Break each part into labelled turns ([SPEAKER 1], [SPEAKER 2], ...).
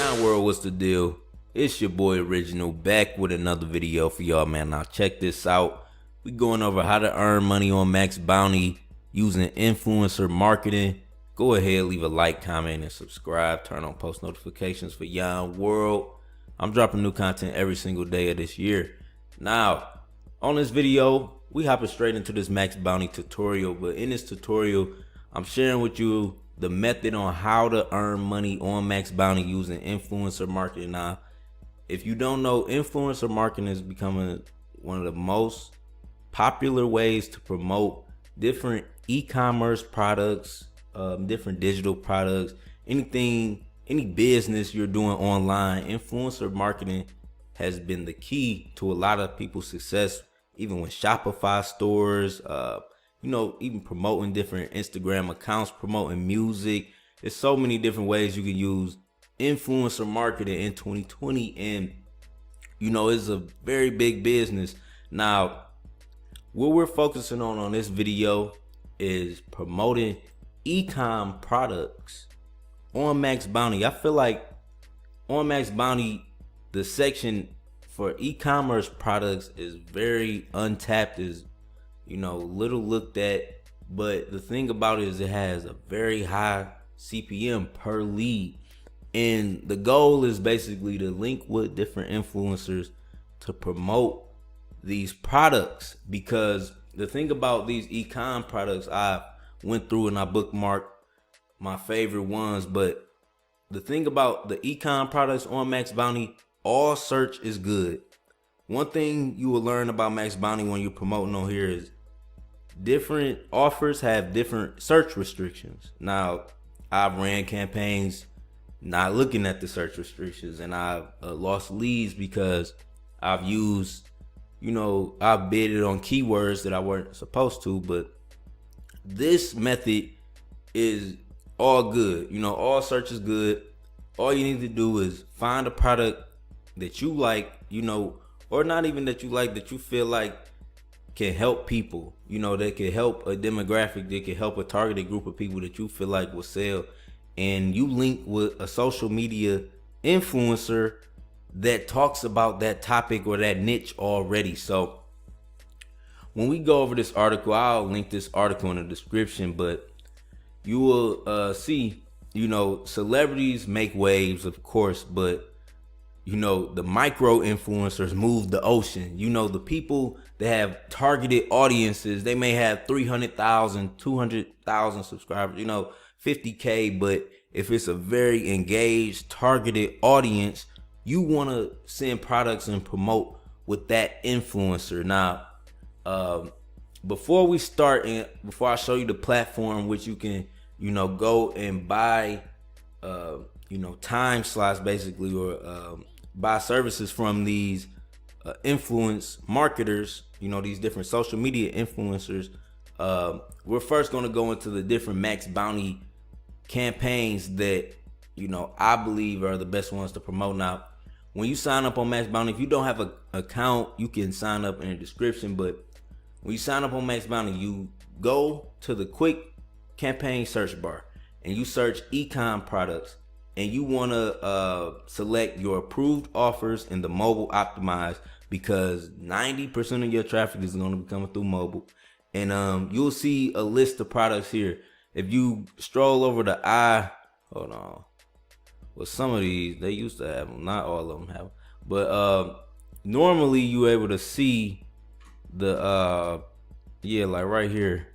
[SPEAKER 1] Yon World, what's the deal? It's your boy Original back with another video for y'all, man. Now check this out. We going over how to earn money on Max Bounty using influencer marketing. Go ahead, leave a like, comment, and subscribe. Turn on post notifications for Yon World. I'm dropping new content every single day of this year. Now, on this video, we hopping straight into this Max Bounty tutorial. But in this tutorial, I'm sharing with you the method on how to earn money on Max Bounty using influencer marketing. Now, if you don't know, influencer marketing is becoming one of the most popular ways to promote different e-commerce products, different digital products, any business you're doing online. Influencer marketing has been the key to a lot of people's success, even with Shopify stores, even promoting different Instagram accounts, promoting music. There's so many different ways you can use influencer marketing in 2020, and it's a very big business. Now, what we're focusing on this video is promoting e-com products on Max Bounty. I feel like on Max Bounty, the section for e-commerce products is very untapped, is little looked at. But the thing about it is it has a very high CPM per lead, and the goal is basically to link with different influencers to promote these products. Because the thing about these e-com products, I went through and I bookmarked my favorite ones, but the thing about the e-com products on Max Bounty, all search is good. One thing you will learn about Max Bounty when you're promoting on here is different offers have different search restrictions. Now, I've ran campaigns not looking at the search restrictions, and I've lost leads because I've used, I've bidded on keywords that I weren't supposed to. But this method is all good. All search is good. All you need to do is find a product that you like, or not even that you like, that you feel like can help people, that can help a demographic, that can help a targeted group of people that you feel like will sell. And you link with a social media influencer that talks about that topic or that niche already. So when we go over this article, I'll link this article in the description, but you will see, celebrities make waves, of course, but the micro influencers move the ocean. The people that have targeted audiences, they may have 300,000, 200,000 subscribers, 50K, but if it's a very engaged, targeted audience, you want to send products and promote with that influencer. Now, before we start, and before I show you the platform which you can, go and buy, time slots basically, or buy services from these influence marketers, these different social media influencers. We're first going to go into the different Max Bounty campaigns that I believe are the best ones to promote. Now, when you sign up on Max Bounty, if you don't have an account, you can sign up in the description. But when you sign up on Max Bounty, you go to the quick campaign search bar and you search e-com products, and you want to select your approved offers in the mobile optimized, because 90% of your traffic is going to be coming through mobile. And you'll see a list of products here. If you stroll over the hold on. Well, some of these, they used to have them. Not all of them have them. But normally you're able to see the, like right here.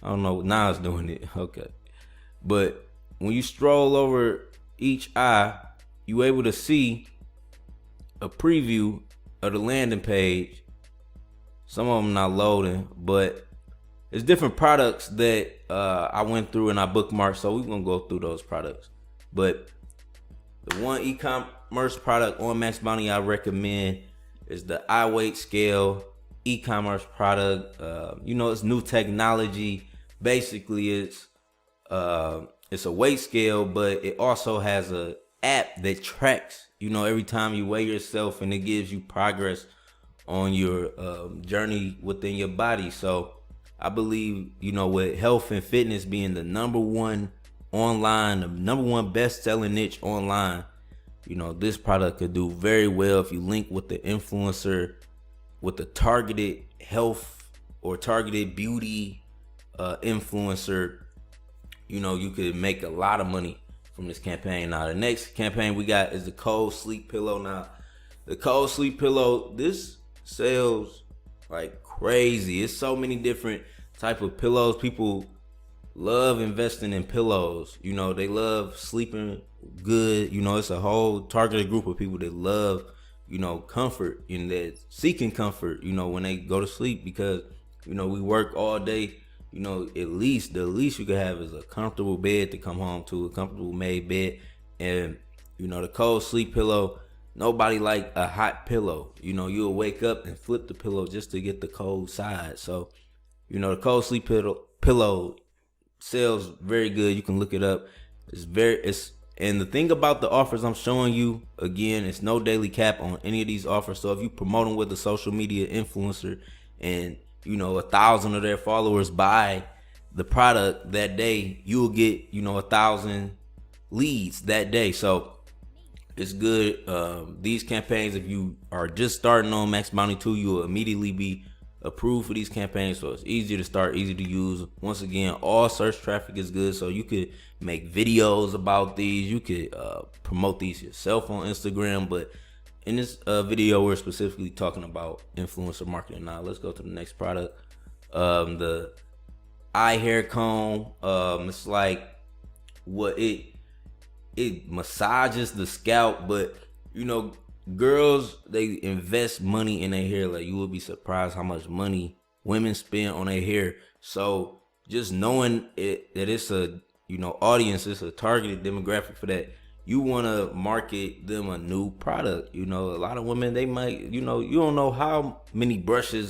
[SPEAKER 1] I don't know. Now it's doing it. Okay. But when you stroll over each you're able to see a preview of the landing page. Some of them not loading, but it's different products that I went through and I bookmarked, so we're gonna go through those products. But the one e-commerce product on Max Bounty I recommend is the iWeight scale e-commerce product. It's new technology. Basically, it's a weight scale, but it also has a app that tracks, every time you weigh yourself, and it gives you progress on your journey within your body. So I believe, with health and fitness being the number one online, the number one best-selling niche online, this product could do very well if you link with the influencer with the targeted health or targeted beauty influencer. You could make a lot of money from this campaign. Now, the next campaign we got is the cold sleep pillow. Now, the cold sleep pillow, this sells like crazy. It's so many different type of pillows. People love investing in pillows. They love sleeping good. It's a whole targeted group of people that love, comfort, and that seeking comfort, when they go to sleep, because, we work all day. At least the least you can have is a comfortable bed to come home to, a comfortable made bed. And, the cold sleep pillow, nobody like a hot pillow. You'll wake up and flip the pillow just to get the cold side. So, the cold sleep pillow sells very good. You can look it up. And the thing about the offers I'm showing you, again, it's no daily cap on any of these offers. So if you promote them with a social media influencer and 1,000 of their followers buy the product that day, you'll get 1,000 leads that day. So it's good. These campaigns, if you are just starting on Max Bounty 2, you will immediately be approved for these campaigns. So it's easy to start, easy to use. Once again, all search traffic is good, so you could make videos about these. You could promote these yourself on Instagram. But in this video, we're specifically talking about influencer marketing. Now let's go to the next product. The eye hair comb. It's like what it massages the scalp, but girls, they invest money in their hair. Like, you will be surprised how much money women spend on their hair. So just knowing that it's a audience, it's a targeted demographic for that, you want to market them a new product. A lot of women, they might, you don't know how many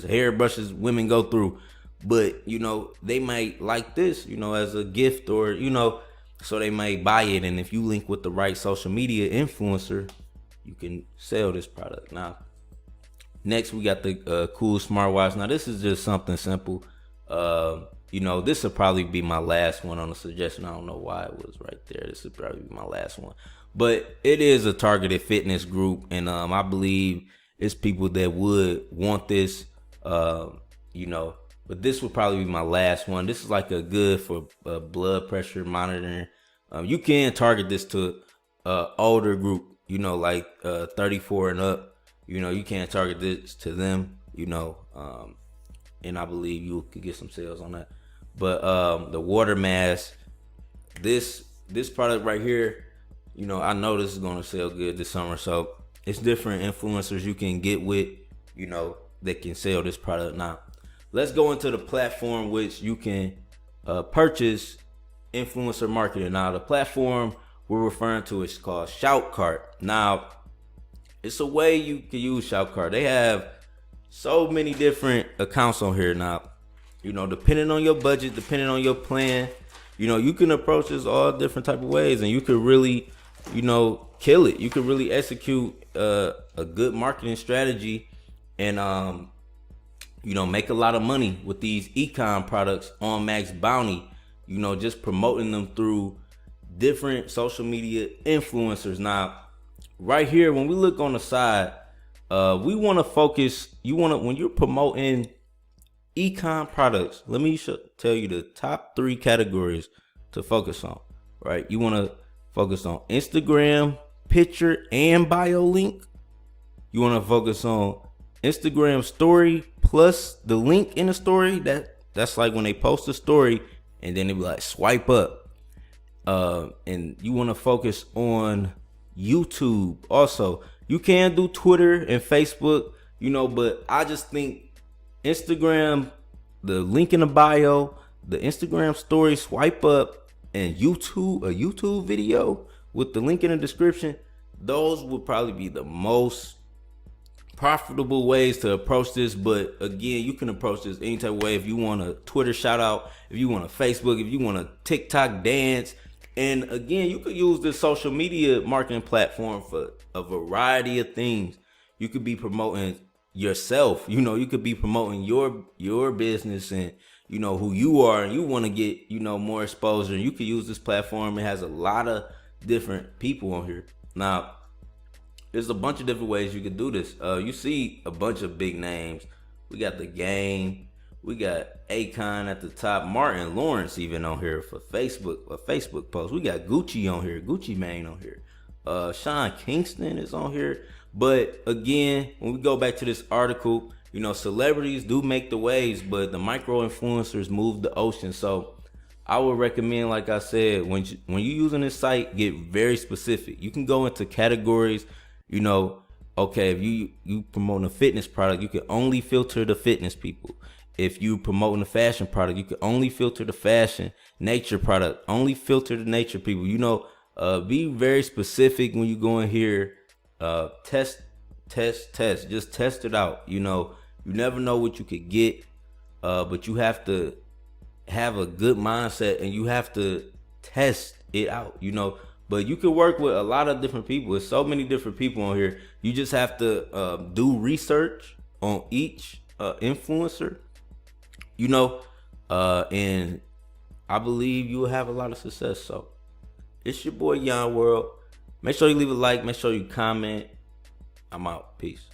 [SPEAKER 1] hair brushes women go through, but they might like this, as a gift, or so they might buy it. And if you link with the right social media influencer, you can sell this product. Now, next we got the cool smartwatch. Now, this is just something simple. This will probably be my last one on the suggestion. I don't know why it was right there. This will probably be my last one. But it is a targeted fitness group, and I believe it's people that would want this, but this would probably be my last one. This is like a good for blood pressure monitoring. You can target this to older group, like 34 and up. You can't target this to them, and I believe you could get some sales on that. But the water mask, this product right here, I know this is going to sell good this summer. So it's different influencers you can get with, that can sell this product. Now, let's go into the platform which you can purchase influencer marketing. Now, the platform we're referring to is called ShoutCart. Now, it's a way you can use ShoutCart. They have so many different accounts on here. Now, depending on your budget, depending on your plan, you can approach this all different type of ways, and you could really, kill it. You could really execute a good marketing strategy and, make a lot of money with these e-com products on Max Bounty, just promoting them through different social media influencers. Now, right here, when we look on the side, we want to focus, when you're promoting e-com products, let me tell you the top 3 categories to focus on, right? You want to focus on Instagram picture and bio link. You want to focus on Instagram story plus the link in the story. That's like when they post a story and then they be like swipe up. And you want to focus on YouTube also. You can do Twitter and Facebook, but I just think Instagram, the link in the bio, the Instagram story, swipe up, and a YouTube video with the link in the description, those would probably be the most profitable ways to approach this. But again, you can approach this any type of way. If you want a Twitter shout out, if you want a Facebook, if you want a TikTok dance. And again, you could use this social media marketing platform for a variety of things. You could be promoting yourself, you could be promoting your business and who you are, and you want to get more exposure. You could use this platform. It has a lot of different people on here. Now, there's a bunch of different ways you can do this. You see a bunch of big names. We got The Game. We got Akon at the top. Martin Lawrence even on here for Facebook, a Facebook post. We got Gucci on here. Gucci Mane on here. Sean Kingston is on here. But again, when we go back to this article, you know, celebrities do make the waves, but the micro influencers move the ocean. So I would recommend, like I said, when you're using this site, get very specific. You can go into categories. You know, okay, if you promoting a fitness product, you can only filter the fitness people. If you promoting a fashion product, you can only filter the fashion. Nature product, only filter the nature people. You know, be very specific when you go in here. Test. Just test it out. You know, you never know what you could get, but you have to have a good mindset and you have to test it out. You know. But you can work with a lot of different people. There's so many different people on here. You just have to do research on each influencer, you know, and I believe you will have a lot of success. So it's your boy Yon World. Make sure you leave a like. Make sure you comment. I'm out. Peace.